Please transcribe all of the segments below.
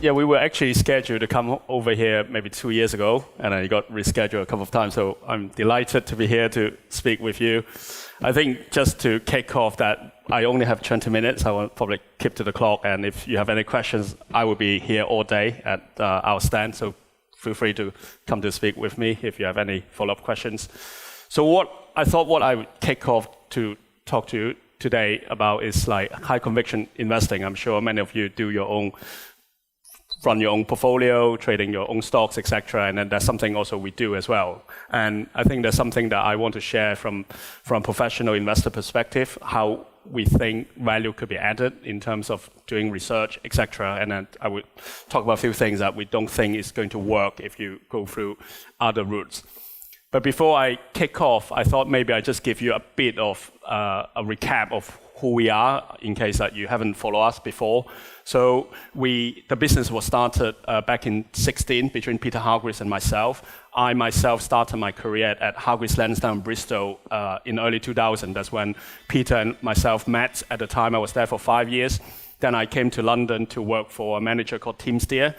Yeah, we were actually scheduled to come over here maybe 2 years ago, and I got rescheduled a couple of times. So I'm delighted to be here to speak with you. I think just to kick off that, I only have 20 minutes. I will probably keep to the clock, and if you have any questions, I will be here all day at our stand. So feel free to come to speak with me if you have any follow-up questions. So what I would kick off to talk to you today about is like high conviction investing. I'm sure many of you do run your own portfolio, trading your own stocks, etc. And then that's something also we do as well. And I think that's something that I want to share from professional investor perspective, how we think value could be added in terms of doing research, etc. And then I would talk about a few things that we don't think is going to work if you go through other routes. But before I kick off, I thought maybe I'd just give you a bit of a recap of who we are, in case that you haven't followed us before. So the business was started back in 2016 between Peter Hargreaves and myself. I myself started my career at Hargreaves Lansdown Bristol in early 2000. That's when Peter and myself met. At the time, I was there for 5 years. Then I came to London to work for a manager called Tim Steer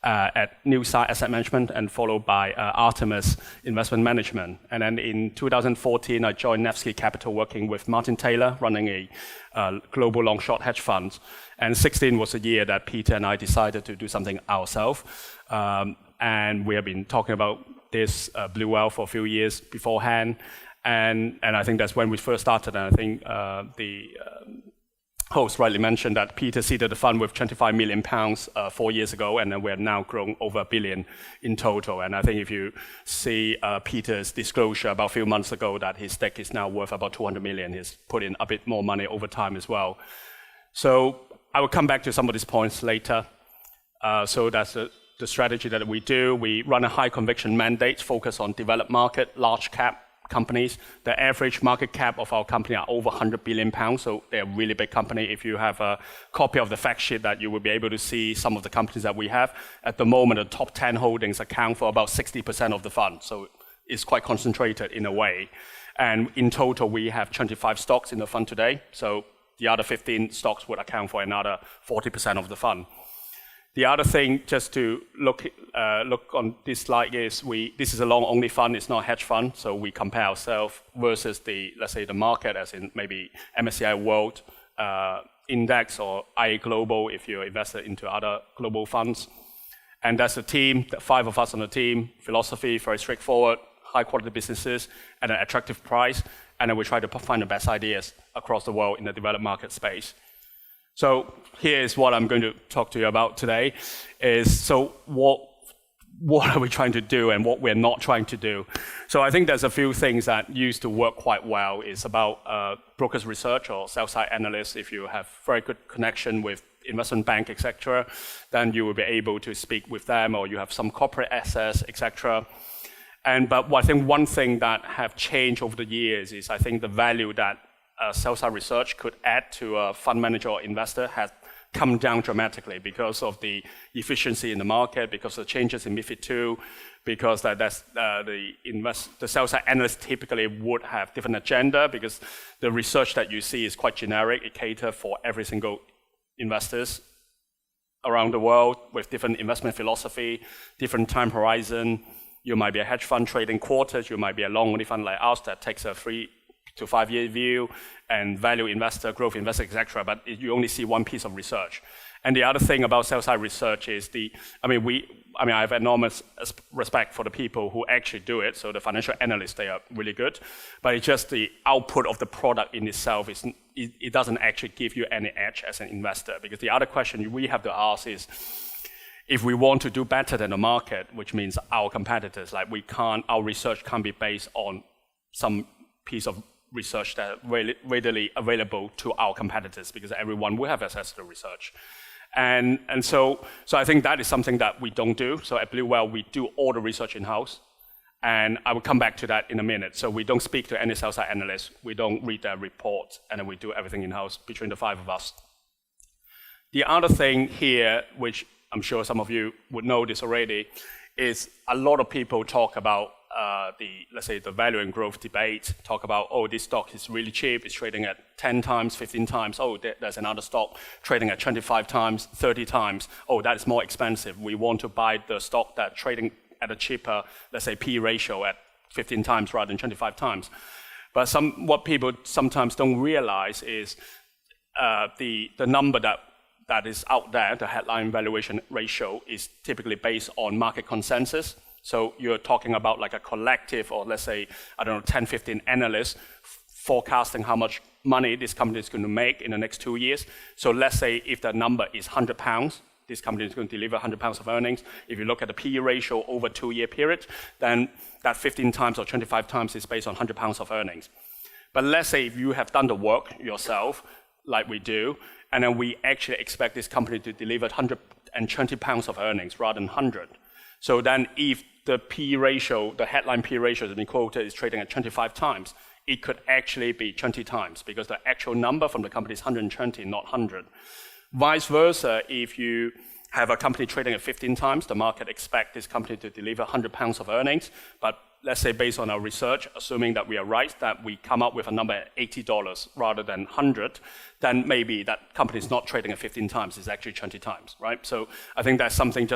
at Newside Asset Management, and followed by Artemis Investment Management. And then in 2014, I joined Nevsky Capital, working with Martin Taylor, running a global long-short hedge fund. And 16 was the year that Peter and I decided to do something ourselves. And we have been talking about this Blue Whale for a few years beforehand. And I think that's when we first started. And I think the host rightly mentioned that Peter seeded the fund with £25 million 4 years ago, and then we're now grown over £1 billion in total. And I think if you see Peter's disclosure about a few months ago that his stake is now worth about 200 million, he's put in a bit more money over time as well. So I will come back to some of these points later. So that's the strategy that we do. We run a high conviction mandate, focus on developed market, large cap companies. The average market cap of our company are over £100 billion, so they're a really big company. If you have a copy of the fact sheet, that you will be able to see some of the companies that we have. At the moment, the top 10 holdings account for about 60% of the fund, so it's quite concentrated in a way. And in total, we have 25 stocks in the fund today, so the other 15 stocks would account for another 40% of the fund. The other thing, just to look on this slide, is this is a long-only fund, it's not a hedge fund, so we compare ourselves versus let's say the market, as in maybe MSCI World Index or IA Global if you're invested into other global funds. And that's the team, the 5 of us on the team, philosophy, very straightforward, high-quality businesses at an attractive price, and then we try to find the best ideas across the world in the developed market space. So here's what I'm going to talk to you about today, is so what are we trying to do and what we're not trying to do. So I think there's a few things that used to work quite well. It's about brokers research or sell-side analysts. If you have very good connection with investment bank, etc., then you will be able to speak with them, or you have some corporate assets, etc. But I think one thing that have changed over the years is I think the value that sell-side research could add to a fund manager or investor has come down dramatically because of the efficiency in the market, because of the changes in MiFID II, because the sell-side analyst typically would have different agenda, because the research that you see is quite generic. It caters for every single investors around the world with different investment philosophy, different time horizon. You might be a hedge fund trading quarters, you might be a long-only fund like us that takes a 3 to 5 year view, and value investor, growth investor, etc. But you only see one piece of research. And the other thing about sell-side research is I have enormous respect for the people who actually do it. So the financial analysts, they are really good. But it's just the output of the product in itself it doesn't actually give you any edge as an investor. Because the other question we have to ask is, if we want to do better than the market, which means our competitors, our research can't be based on some piece of research that are readily available to our competitors, because everyone will have access to the research. And so I think that is something that we don't do. So at Blue Whale, we do all the research in-house. And I will come back to that in a minute. So we don't speak to any sell-side analysts. We don't read their reports, and then we do everything in-house between the 5 of us. The other thing here, which I'm sure some of you would know this already, is a lot of people talk about let's say the value and growth debate, talk about, oh, this stock is really cheap, it's trading at 10 times, 15 times, oh, there's another stock trading at 25 times, 30 times, oh, that is more expensive. We want to buy the stock that's trading at a cheaper, let's say, P ratio at 15 times rather than 25 times. But what people sometimes don't realize is the number that is out there, the headline valuation ratio, is typically based on market consensus. So you're talking about like a collective, or let's say, I don't know, 10, 15 analysts forecasting how much money this company is going to make in the next 2 years. So let's say if the number is £100, this company is going to deliver £100 of earnings. If you look at the PE ratio over a 2-year period, then that 15 times or 25 times is based on £100 of earnings. But let's say if you have done the work yourself, like we do, and then we actually expect this company to deliver £120 of earnings rather than 100. So then if the P ratio, the headline P ratio that we quoted is trading at 25 times, it could actually be 20 times because the actual number from the company is 120, not 100. Vice versa, if you have a company trading at 15 times, the market expects this company to deliver £100 of earnings, but let's say based on our research, assuming that we are right, that we come up with a number at $80 rather than 100, then maybe that company is not trading at 15 times, it's actually 20 times, right? So I think that's something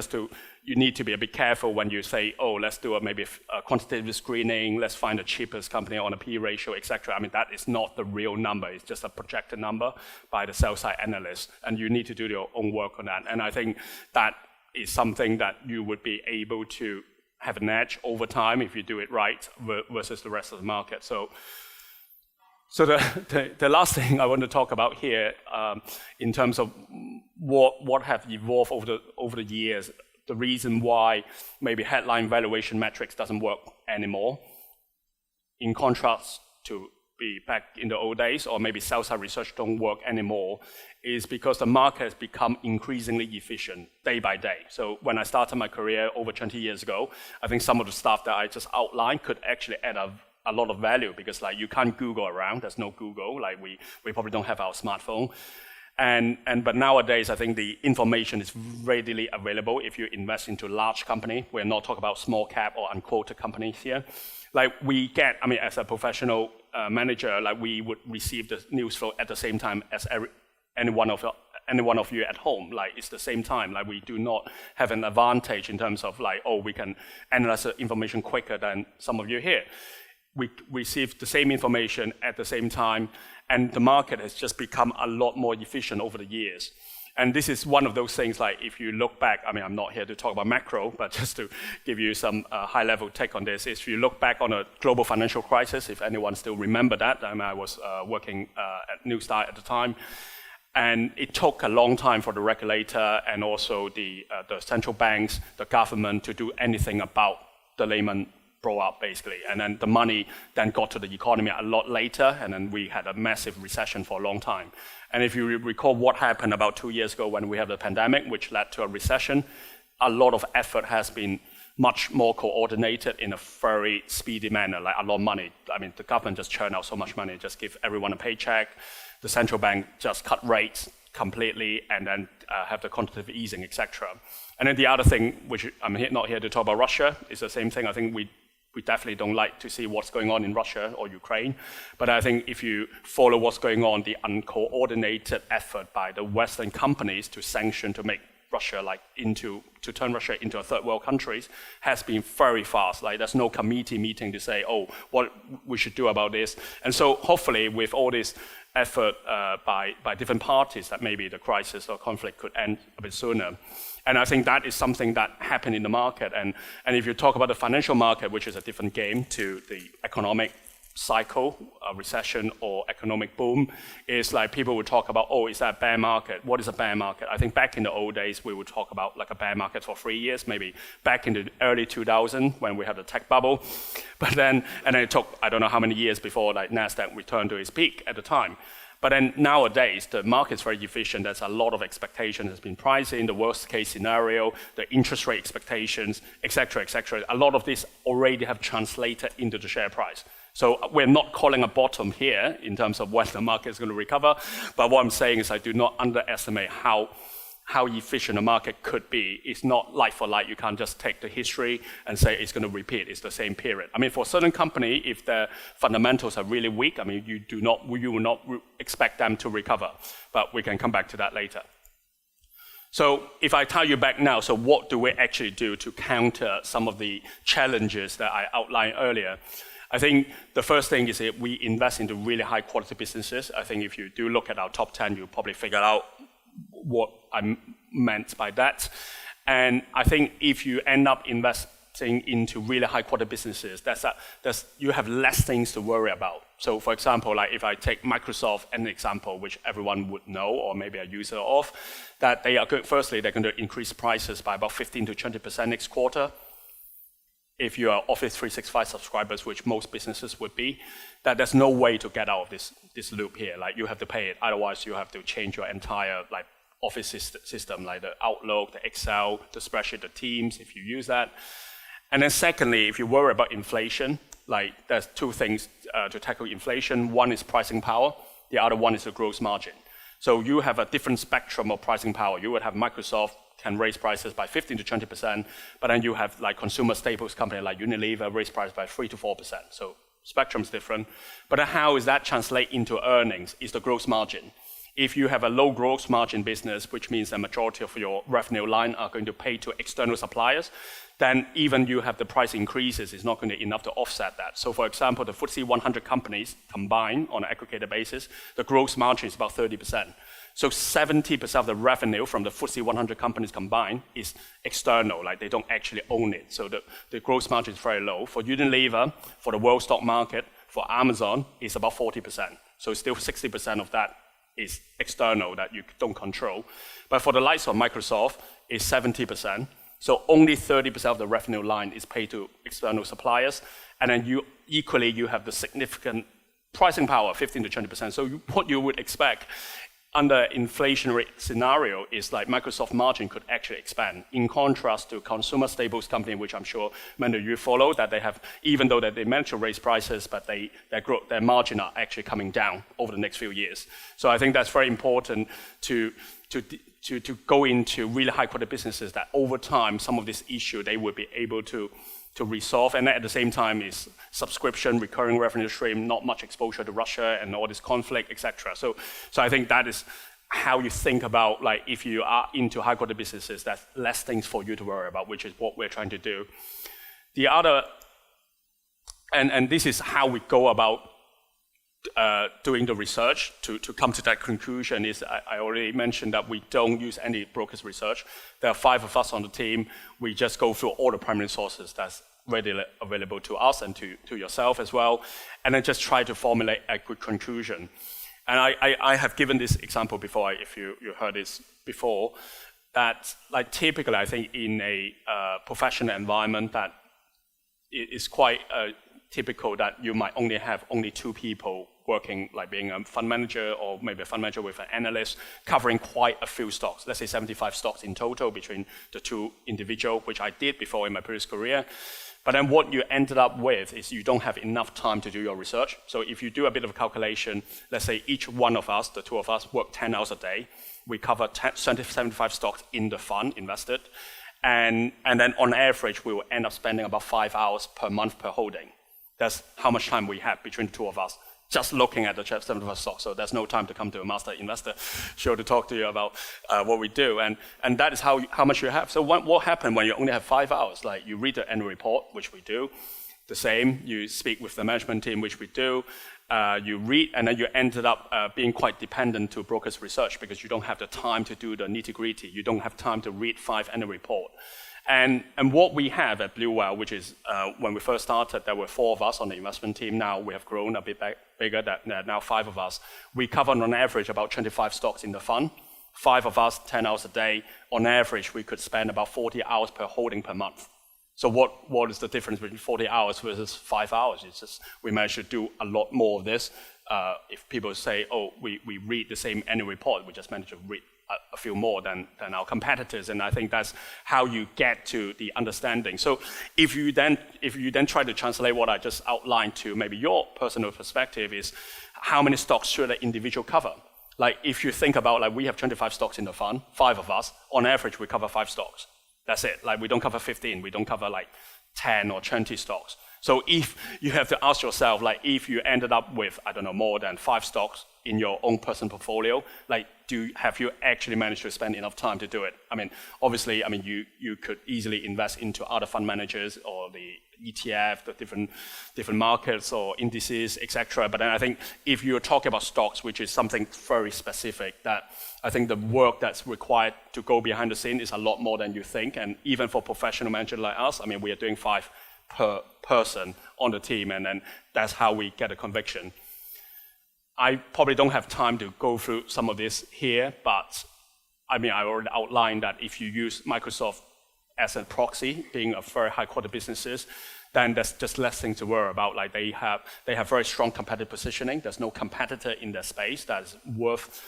you need to be a bit careful when you say, oh, let's do maybe a quantitative screening, let's find the cheapest company on a P ratio, etc. I mean, that is not the real number, it's just a projected number by the sell-side analysts, and you need to do your own work on that. And I think that is something that you would be able to have an edge over time if you do it right versus the rest of the market. So the last thing I want to talk about here in terms of what have evolved over the years, the reason why maybe headline valuation metrics doesn't work anymore, in contrast to be back in the old days, or maybe sell-side research don't work anymore, is because the market has become increasingly efficient day by day. So when I started my career over 20 years ago, I think some of the stuff that I just outlined could actually add a lot of value, because like you can't Google around, there's no Google, like we probably don't have our smartphone. But nowadays, I think the information is readily available if you invest into large company. We're not talking about small cap or unquoted companies here. Like we get, I mean, as a professional manager, like we would receive the news flow at the same time as any one of you at home. Like it's the same time. Like we do not have an advantage in terms of like, oh, we can analyze the information quicker than some of you here. We receive the same information at the same time, and the market has just become a lot more efficient over the years. And this is one of those things, like if you look back, I mean, I'm not here to talk about macro, but just to give you some high-level take on this, if you look back on a global financial crisis, if anyone still remember that, I mean, I was working at New Start at the time, and it took a long time for the regulator and also the central banks, the government, to do anything about the Lehman blowout, basically. And then the money then got to the economy a lot later, and then we had a massive recession for a long time. And if you recall what happened about 2 years ago when we had the pandemic, which led to a recession, a lot of effort has been much more coordinated in a very speedy manner, like a lot of money. I mean, the government just churned out so much money, just give everyone a paycheck. The central bank just cut rates completely and then have the quantitative easing, etc. And then the other thing, which I'm not here to talk about Russia, is the same thing. I think we definitely don't like to see what's going on in Russia or Ukraine. But I think if you follow what's going on, the uncoordinated effort by the Western companies to sanction, to make Russia to turn Russia into a third world country has been very fast. Like there's no committee meeting to say, oh, what we should do about this. And so hopefully with all this effort by different parties, that maybe the crisis or conflict could end a bit sooner. And I think that is something that happened in the market. And if you talk about the financial market, which is a different game to the economic cycle, a recession or economic boom, is like people would talk about, oh, is that a bear market? What is a bear market? I think back in the old days, we would talk about like a bear market for 3 years, maybe back in the early 2000s when we had the tech bubble. But then it took, I don't know how many years before like NASDAQ returned to its peak at the time. But then nowadays, the market's very efficient. There's a lot of expectation has been priced in, the worst case scenario, the interest rate expectations, et cetera, et cetera. A lot of this already have translated into the share price. So we're not calling a bottom here in terms of when the market is going to recover. But what I'm saying is I do not underestimate how how efficient the market could be. It's not like for like. You can't just take the history and say it's going to repeat. It's the same period. I mean, for a certain company, if their fundamentals are really weak, I mean, you will not expect them to recover. But we can come back to that later. So if I tie you back now, so what do we actually do to counter some of the challenges that I outlined earlier? I think the first thing is that we invest into really high quality businesses. I think if you do look at our top 10, you'll probably figure out what I meant by that. And I think if you end up investing into really high quality businesses, you have less things to worry about. So for example, like if I take Microsoft as an example, which everyone would know or maybe a user of, that they are good. Firstly, they're going to increase prices by about 15 to 20% next quarter. If you are Office 365 subscribers, which most businesses would be, that there's no way to get out of this loop here. Like you have to pay it, otherwise you have to change your entire like Office system, like the Outlook, the Excel, the spreadsheet, the Teams, if you use that. And then secondly, if you worry about inflation, like there's two things to tackle inflation. One is pricing power, the other one is the gross margin. So you have a different spectrum of pricing power. You would have Microsoft can raise prices by 15 to 20%, but then you have like consumer staples company like Unilever raise price by 3 to 4%. So spectrum's different. But how is that translate into earnings is the gross margin. If you have a low gross margin business, which means the majority of your revenue line are going to pay to external suppliers, then even you have the price increases, it's not going to be enough to offset that. So for example, the FTSE 100 companies combined on an aggregated basis, the gross margin is about 30%. So 70% of the revenue from the FTSE 100 companies combined is external, like they don't actually own it. So the gross margin is very low. For Unilever, for the world stock market, for Amazon, it's about 40%. So still 60% of that is external that you don't control. But for the likes of Microsoft, it's 70%. So only 30% of the revenue line is paid to external suppliers. And then you have the significant pricing power, 15 to 20%. So what you would expect under inflationary scenario is like Microsoft margin could actually expand. In contrast to consumer staples company, which I'm sure many of you follow, that they have, even though that they manage to raise prices, but their margin are actually coming down over the next few years. So I think that's very important to go into really high quality businesses that over time, some of this issue they would be able to resolve, and at the same time is subscription, recurring revenue stream, not much exposure to Russia and all this conflict, etc. So I think that is how you think about, like, if you are into high quality businesses, that's less things for you to worry about, which is what we're trying to do. The other, and this is how we go about doing the research to come to that conclusion is, I already mentioned that we don't use any broker's research. There are 5 of us on the team. We just go through all the primary sources that's readily available to us and to yourself as well, and then just try to formulate a good conclusion. And I have given this example before, if you heard this before, that like typically I think in a professional environment that it is quite typical that you might have only 2 people working, like being a fund manager or maybe a fund manager with an analyst covering quite a few stocks. Let's say 75 stocks in total between the 2 individuals, which I did before in my previous career. But then what you ended up with is you don't have enough time to do your research. So if you do a bit of a calculation, let's say each one of us, the 2 of us, work 10 hours a day. We cover 75 stocks in the fund invested. And then on average, we will end up spending about 5 hours per month per holding. That's how much time we have between the 2 of us, just looking at the 75 stocks. So there's no time to come to a master investor show to talk to you about what we do. And that is how much you have. So what happened when you only have 5 hours? Like you read the annual report, which we do. The same, you speak with the management team, which we do. You read, and then you ended up being quite dependent to brokers' research because you don't have the time to do the nitty-gritty. You don't have time to read 5 annual report. And what we have at Blue Whale, which is when we first started, there were 4 of us on the investment team. Now we have grown a bit bigger, now 5 of us. We cover on average about 25 stocks in the fund. 5 of us, 10 hours a day. On average, we could spend about 40 hours per holding per month. So what is the difference between 40 hours versus 5 hours? It's just we managed to do a lot more of this. If people say, oh, we read the same annual report, we just managed to read a few more than our competitors, and I think that's how you get to the understanding. So if you then try to translate what I just outlined to maybe your personal perspective is how many stocks should an individual cover? Like if you think about, like we have 25 stocks in the fund, 5 of us, on average we cover 5 stocks. That's it. Like we don't cover 15, we don't cover like 10 or 20 stocks. So if you have to ask yourself, like if you ended up with, I don't know, more than 5 stocks in your own personal portfolio, like have you actually managed to spend enough time to do it? I mean, obviously, I mean, you could easily invest into other fund managers or the ETF, the different markets or indices, etc. But then I think if you're talking about stocks, which is something very specific, that I think the work that's required to go behind the scene is a lot more than you think. And even for professional managers like us, I mean, we are doing 5 per person on the team, and then that's how we get a conviction. I probably don't have time to go through some of this here, but I mean, I already outlined that if you use Microsoft as a proxy, being a very high quality businesses, then there's just less things to worry about. Like they have very strong competitive positioning. There's no competitor in their space that's worth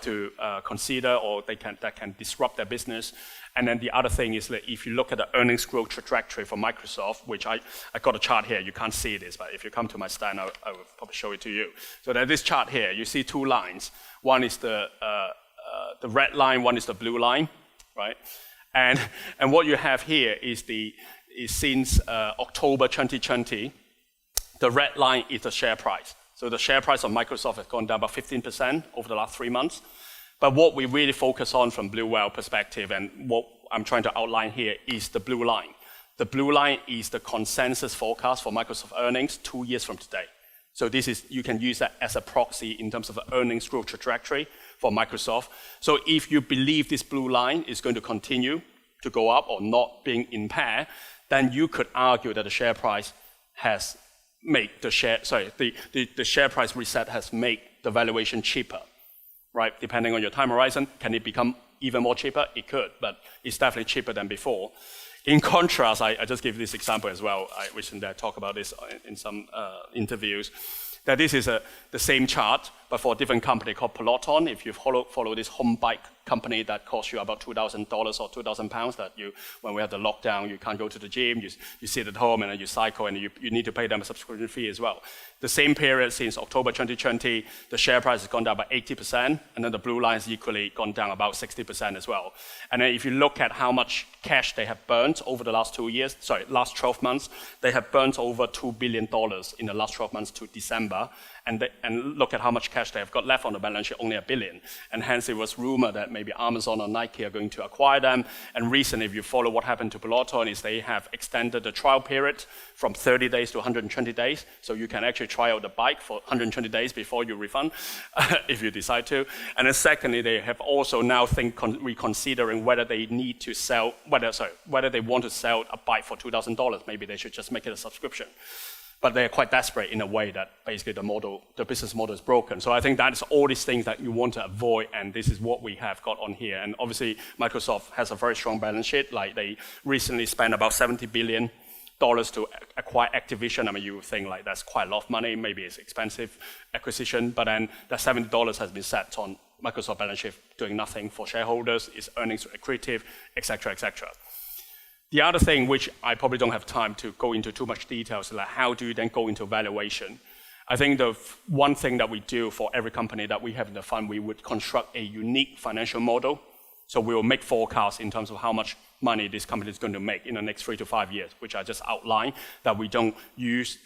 to consider, or that can disrupt their business. And then the other thing is that if you look at the earnings growth trajectory for Microsoft, which I got a chart here, you can't see this, but if you come to my stand, I will probably show it to you. So there's this chart here, you see 2 lines. One is the red line, one is the blue line, right? And what you have here is since October 2020, the red line is the share price. So the share price of Microsoft has gone down about 15% over the last 3 months. But what we really focus on from Blue Whale perspective, and what I'm trying to outline here, is the blue line. The blue line is the consensus forecast for Microsoft earnings 2 years from today. So you can use that as a proxy in terms of the earnings growth trajectory for Microsoft. So if you believe this blue line is going to continue to go up or not being impaired, then you could argue that the share price has made the share price reset has made the valuation cheaper. Right, depending on your time horizon, can it become even more cheaper? It could, but it's definitely cheaper than before. In contrast, I just give this example as well. I recently talked about this in some interviews, that this is the same chart, but for a different company called Peloton. If you follow this home bike company that costs you about $2,000 or £2,000, that when we have the lockdown, you can't go to the gym, you sit at home and then you cycle, and you need to pay them a subscription fee as well. The same period since October 2020, the share price has gone down by 80%, and then the blue line has equally gone down about 60% as well. And then if you look at how much cash they have burnt over the last 12 months, they have burnt over $2 billion in the last 12 months to December. And look at how much cash they have got left on the balance sheet, only $1 billion. And hence it was rumored that maybe Amazon or Nike are going to acquire them. And recently, if you follow what happened to Peloton, is they have extended the trial period from 30 days to 120 days. So you can actually try out the bike for 120 days before you refund, if you decide to. And then secondly, they have also now reconsidering whether they need to sell, whether they want to sell a bike for $2,000. Maybe they should just make it a subscription. But they're quite desperate in a way that basically the business model is broken. So I think that is all these things that you want to avoid, and this is what we have got on here. And obviously, Microsoft has a very strong balance sheet. Like they recently spent about $70 billion to acquire Activision. I mean, you would think like that's quite a lot of money. Maybe it's expensive acquisition, but then that $70 has been set on Microsoft balance sheet doing nothing for shareholders. Its earnings accretive, etc., etc. The other thing, which I probably don't have time to go into too much details, is like how do you then go into valuation? I think the one thing that we do for every company that we have in the fund, we would construct a unique financial model. So we will make forecasts in terms of how much money this company is going to make in the next 3 to 5 years, which I just outlined, that we don't use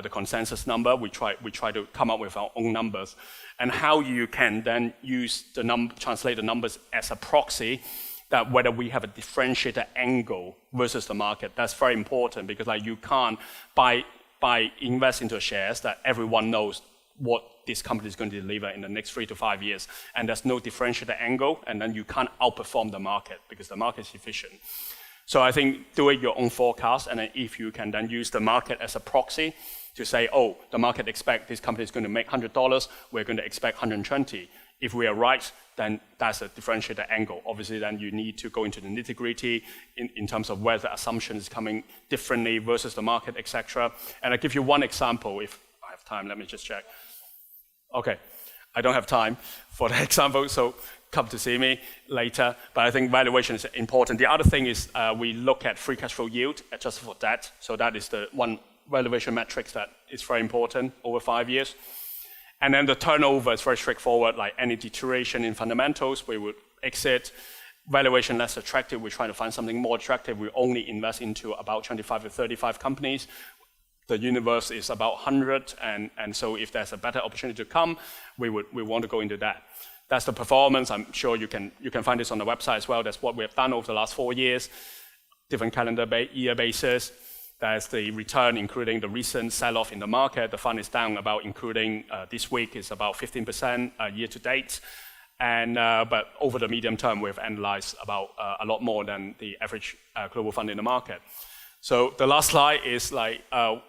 the consensus number. We try to come up with our own numbers. And how you can then use translate the numbers as a proxy, that whether we have a differentiated angle versus the market. That's very important, because like you can't invest into shares that everyone knows what this company is going to deliver in the next 3 to 5 years, and there's no differentiated angle, and then you can't outperform the market because the market is efficient. So I think doing your own forecast, and then if you can then use the market as a proxy to say, oh, the market expects this company is going to make $100, we're going to expect 120. If we are right, then that's a differentiated angle. Obviously, then you need to go into the nitty-gritty in terms of whether the assumption is coming differently versus the market, etc. And I'll give you one example. If I have time, let me just check. Okay, I don't have time for the example, so come to see me later. But I think valuation is important. The other thing is we look at free cash flow yield adjusted for debt. So that is the one valuation metrics that is very important over 5 years. And then the turnover is very straightforward, like any deterioration in fundamentals, we would exit. Valuation less attractive, we're trying to find something more attractive. We only invest into about 25 to 35 companies. The universe is about 100, and so if there's a better opportunity to come, we want to go into that. That's the performance. I'm sure you can find this on the website as well. That's what we have done over the last 4 years, different calendar year basis. That's the return, including the recent sell-off in the market. The fund is down about, including this week, is about 15% year to date. But over the medium term, we've analyzed about a lot more than the average global fund in the market. So the last slide is like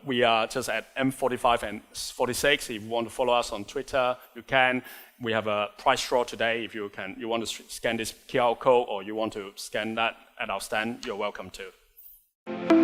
we are just at M45 and 46. If you want to follow us on Twitter, you can. We have a price draw today. If you want to scan this QR code or you want to scan that at our stand, you're welcome to.